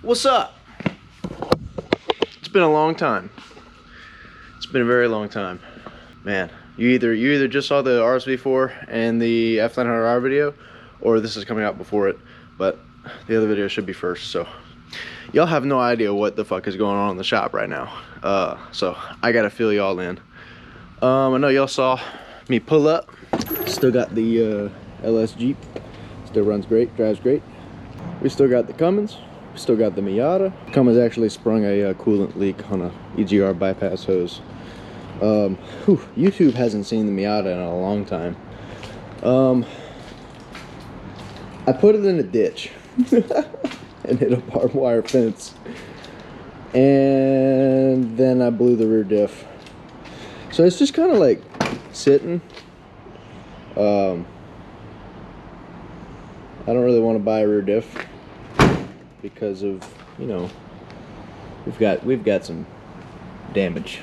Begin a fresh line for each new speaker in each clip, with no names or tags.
What's up? It's been a long time. It's been a very long time. Man, you either just saw the RSV4 and the F900R video, or this is coming out before it, but the other video should be first, so y'all have no idea what the fuck is going on in the shop right now. So I gotta fill y'all in. I know y'all saw me pull up. Still got the LS Jeep. Still runs great, drives great. We still got the Cummins. We still got the Miata. Cummins actually sprung a coolant leak on a EGR bypass hose. YouTube hasn't seen the Miata in a long time. I put it in a ditch and hit a barbed wire fence, and then I blew the rear diff. So it's just kind of like sitting. I don't really want to buy a rear diff because of, you know, we've got some damage.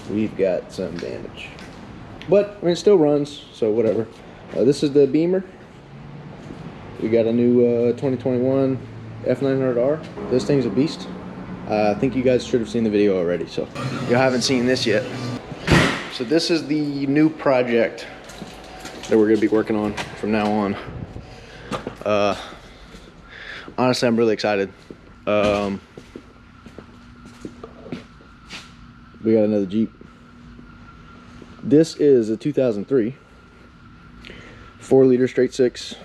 We've got some damage, but I mean, it still runs, so whatever. This is the Beamer. We got a new 2021 F900R. This thing's a beast. I think you guys should have seen the video already, so if you haven't seen this yet. So this is the new project that we're gonna be working on from now on. Honestly, I'm really excited. We got another Jeep. This is a 2003 4-liter straight six,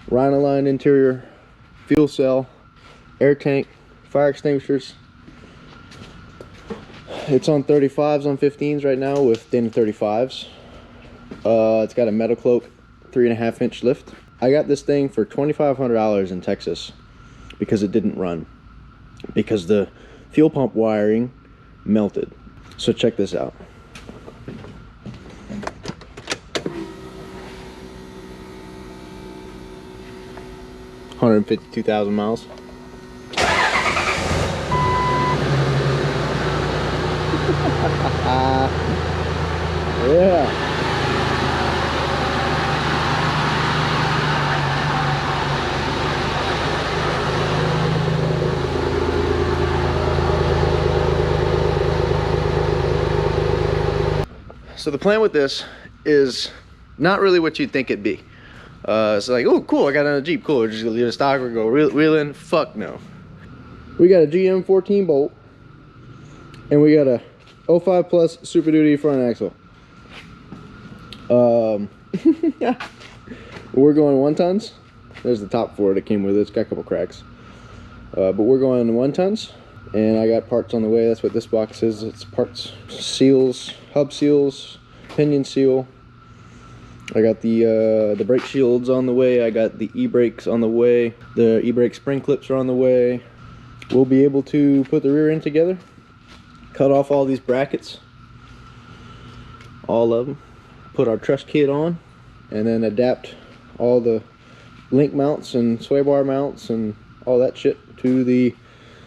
Rhino-line interior, fuel cell, air tank, fire extinguishers. It's on 35s, on 15s right now with Dana 35s. It's got a Metal Cloak 3.5-inch lift. I got this thing for $2,500 in Texas because it didn't run, because the fuel pump wiring melted. So check this out. $152,000 miles. Yeah. So the plan with this is not really what you'd think it'd be. It's like, oh cool, I got another Jeep, cool, we're just gonna leave a stock, we're gonna go wheeling. Fuck no. We got a GM 14 bolt, and we got a 05 plus Super Duty front axle. We're going 1-tons. There's the top for it, it came with it, it's got a couple cracks. But we're going 1-tons, and I got parts on the way. That's what this box is. It's parts, seals, hub seals, pinion seal. I got the brake shields on the way. I got the e-brakes on the way. The e-brake spring clips are on the way. We'll be able to put the rear end together, cut off all these brackets, all of them, put our truss kit on, and then adapt all the link mounts and sway bar mounts and all that shit to the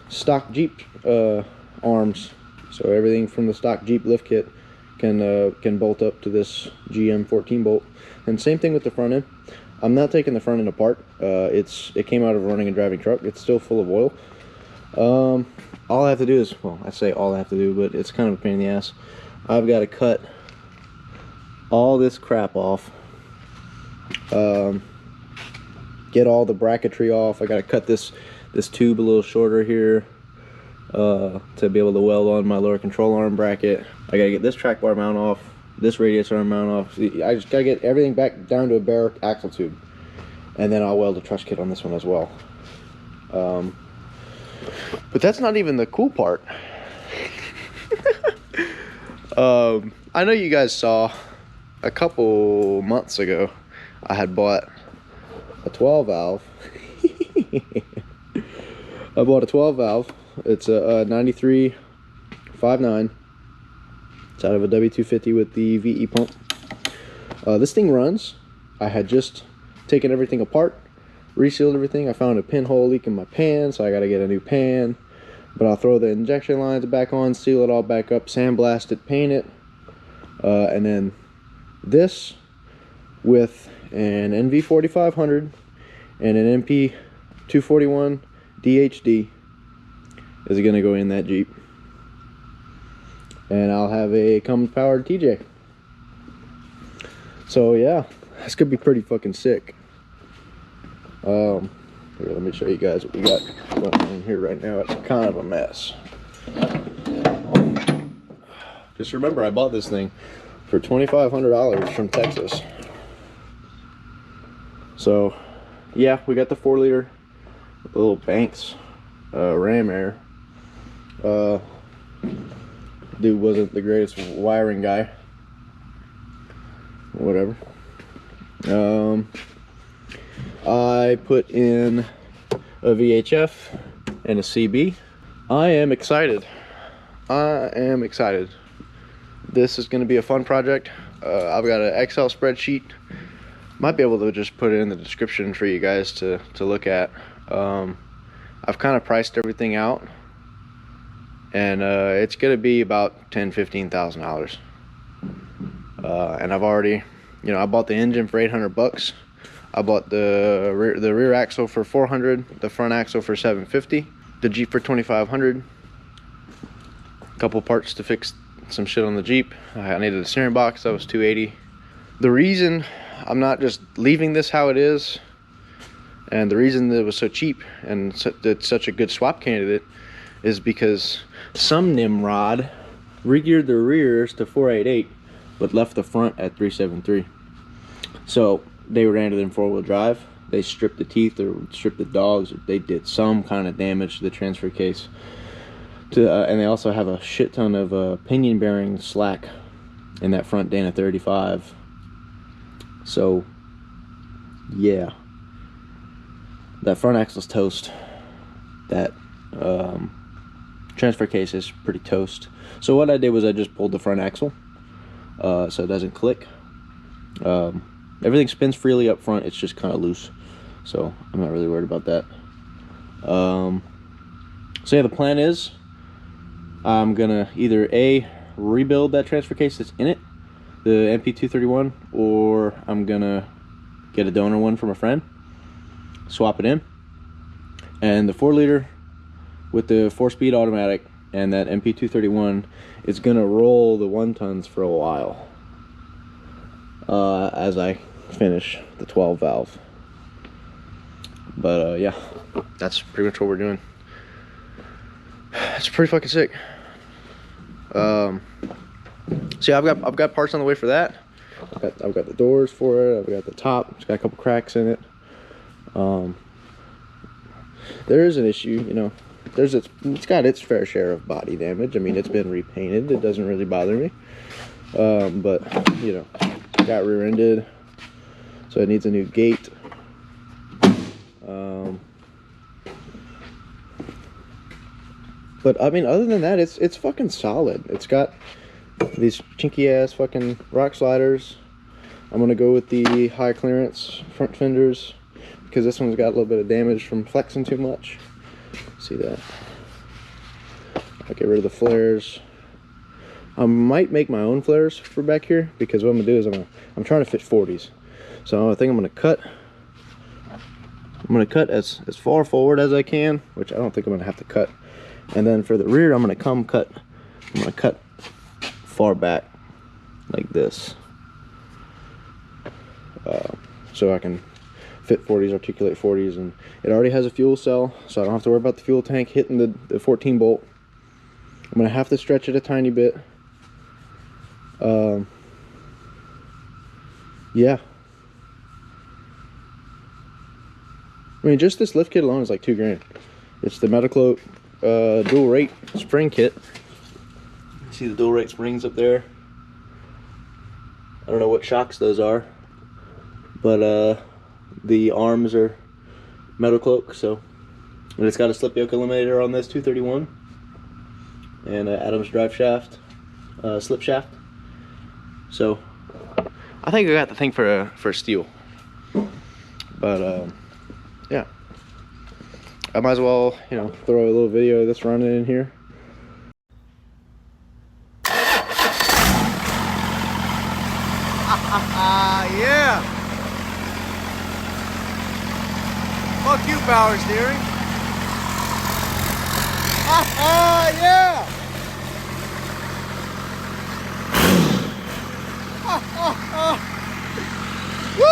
stock Jeep arms. So everything from the stock Jeep lift kit can bolt up to this GM 14 bolt. And same thing with the front end. I'm not taking the front end apart. It came out of a running and driving truck. It's still full of oil. All I have to do is, well, I say all I have to do, but it's kind of a pain in the ass. I've got to cut all this crap off. Get all the bracketry off. I got to cut this tube a little shorter here to be able to weld on my lower control arm bracket. I got to get this track bar mount off, this radiator arm mount off. I just got to get everything back down to a bare axle tube, and then I'll weld a truss kit on this one as well. But that's not even the cool part. I know you guys saw a couple months ago I had bought a 12 valve. I bought a 12 valve. It's a 93 5.9. It's out of a W250 with the VE pump. This thing runs. I had just taken everything apart, resealed everything. I found a pinhole leak in my pan, so I got to get a new pan. But I'll throw the injection lines back on, seal it all back up, sandblast it, paint it, and then this with an NV4500 and an MP 241 DHD is going to go in that Jeep. And I'll have a Cummins powered TJ. So yeah, this could be pretty fucking sick. Here, let me show you guys what we got going on in here right now. It's kind of a mess. Just remember, I bought this thing for $2,500 from Texas. So yeah, we got the 4-liter little Banks ram air. Dude wasn't the greatest wiring guy. Whatever. I put in a VHF and a CB. I am excited. This is going to be a fun project. I've got an Excel spreadsheet. Might be able to just put it in the description for you guys to look at. I've kind of priced everything out, and it's going to be about $10,000–$15,000. And I've already, I bought the engine for $800. I bought the rear axle for $400, the front axle for $750, the Jeep for $2,500. A couple parts to fix some shit on the Jeep. I needed a steering box, that was $280. The reason I'm not just leaving this how it is, and the reason that it was so cheap and it's such a good swap candidate, is because some Nimrod re-geared the rears to 488 but left the front at 373. So they ran it in 4-wheel drive. They stripped the teeth or stripped the dogs. They did some kind of damage to the transfer case. And they also have a shit ton of pinion bearing slack in that front Dana 35. So yeah, that front axle's toast. That transfer case is pretty toast. So what I did was I just pulled the front axle so it doesn't click. Everything spins freely up front, it's just kind of loose, so I'm not really worried about that. So yeah, the plan is I'm gonna either rebuild that transfer case that's in it, the MP231, or I'm gonna get a donor one from a friend, swap it in, and the 4-liter with the 4-speed automatic and that MP231 is gonna roll the 1-tons for a while as I finish the 12 valve. But yeah, that's pretty much what we're doing. It's pretty fucking sick. So yeah, I've got parts on the way for that. I've got the doors for it. I've got the top. It's got a couple cracks in it. There is an issue, it's got its fair share of body damage. I mean, it's been repainted. It doesn't really bother me. But got rear-ended, so it needs a new gate. But I mean, other than that, it's fucking solid. It's got these chinky ass fucking rock sliders. I'm gonna go with the high clearance front fenders because this one's got a little bit of damage from flexing too much. See that? I'll get rid of the flares. I might make my own flares for back here, because what I'm gonna do is I'm trying to fit 40s. So I think I'm gonna cut as far forward as I can, which I don't think I'm gonna have to cut. And then for the rear, I'm gonna cut far back like this, so I can fit 40s, articulate 40s, and it already has a fuel cell, so I don't have to worry about the fuel tank hitting the 14 bolt. I'm gonna have to stretch it a tiny bit. Yeah, I mean, just this lift kit alone is like $2 grand. It's the Metacloak dual rate spring kit. See the dual rate springs up there? I don't know what shocks those are, but the arms are Metacloak. So, and it's got a slip yoke eliminator on this 231 and an Adams drive shaft, slip shaft. So I think I got the thing for steel. But yeah, I might as well, throw a little video of this running in here. Yeah. Fuck you, power steering. Yeah! Woo!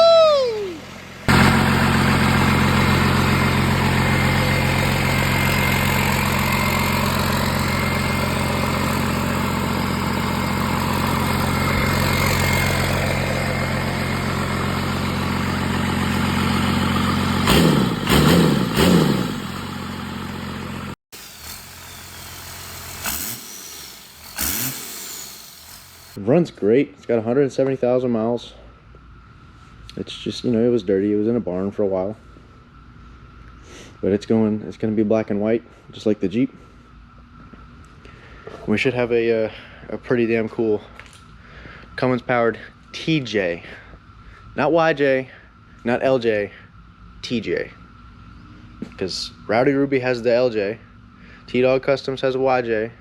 It runs great. It's got 170,000 miles. It's just, you know, it was dirty. It was in a barn for a while. But it's going to be black and white, just like the Jeep. We should have a pretty damn cool Cummins powered TJ. Not YJ, not LJ, TJ. Because Rowdy Ruby has the LJ. T-Dog Customs has a YJ.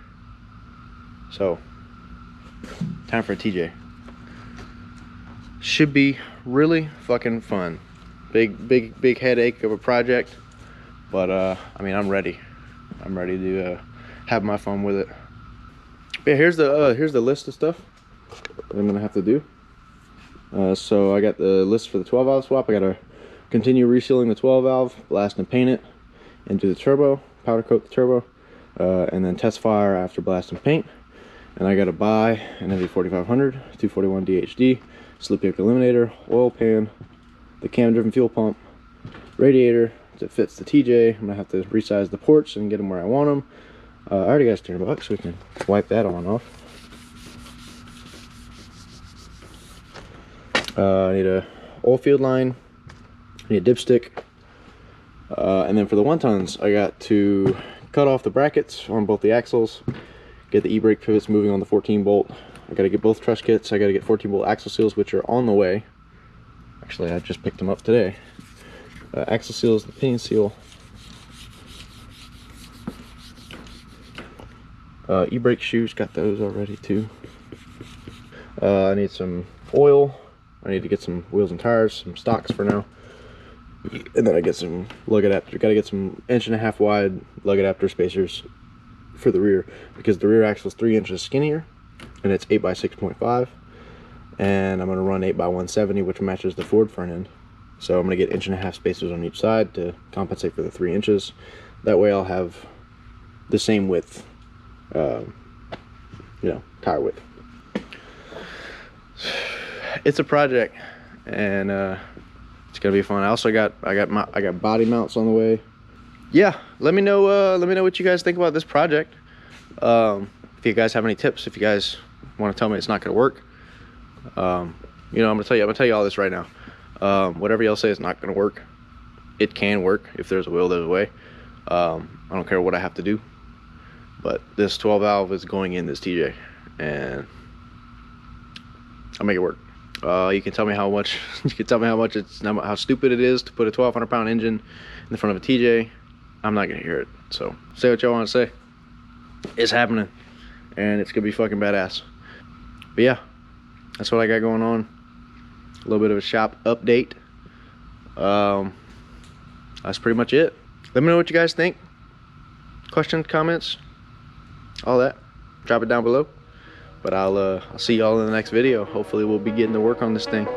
So, time for a TJ. Should be really fucking fun. Big headache of a project, but I mean, I'm ready to have my fun with it. But yeah, here's the list of stuff that I'm gonna have to do. So I got the list for the 12 valve swap. I gotta continue resealing the 12 valve, blast and paint it, and do the turbo, powder coat the turbo, and then test fire after blast and paint. And I gotta buy an MV4500, 241 DHD, slip yoke eliminator, oil pan, the cam driven fuel pump, radiator that fits the TJ. I'm gonna have to resize the ports and get them where I want them. I already got a steering box, so we can wipe that on off. I need a oil field line, I need a dipstick, and then for the 1-tons, I got to cut off the brackets on both the axles, get the e-brake pivots moving on the 14 bolt. I gotta get both truss kits. I gotta get 14 bolt axle seals, which are on the way. Actually, I just picked them up today. Axle seals, the pinion seal, e-brake shoes, got those already too. I need some oil. I need to get some wheels and tires, some stocks for now. And then I get some lug adapter. Gotta get some 1.5 wide lug adapter spacers for the rear, because the rear axle is 3 inches skinnier and it's 8x6.5, and I'm going to run 8x170, which matches the Ford front end. So I'm going to get 1.5 spacers on each side to compensate for the 3 inches. That way I'll have the same width, you know, tire width. It's a project, and it's gonna be fun. I got body mounts on the way. Yeah, let me know what you guys think about this project. If you guys have any tips, if you guys want to tell me it's not gonna work, you know, I'm gonna tell you all this right now. Whatever y'all say is not gonna work, it can work. If there's a will, there's a way. I don't care what I have to do, but this 12 valve is going in this TJ, and I'll make it work. You can tell me how much how stupid it is to put a 1,200 pound engine in the front of a TJ. I'm not gonna hear it. So say what y'all want to say. It's happening, and it's gonna be fucking badass. But yeah, that's what I got going on. A little bit of a shop update. That's pretty much it. Let me know what you guys think. Questions, comments, all that. Drop it down below. But I'll see y'all in the next video. Hopefully we'll be getting to work on this thing.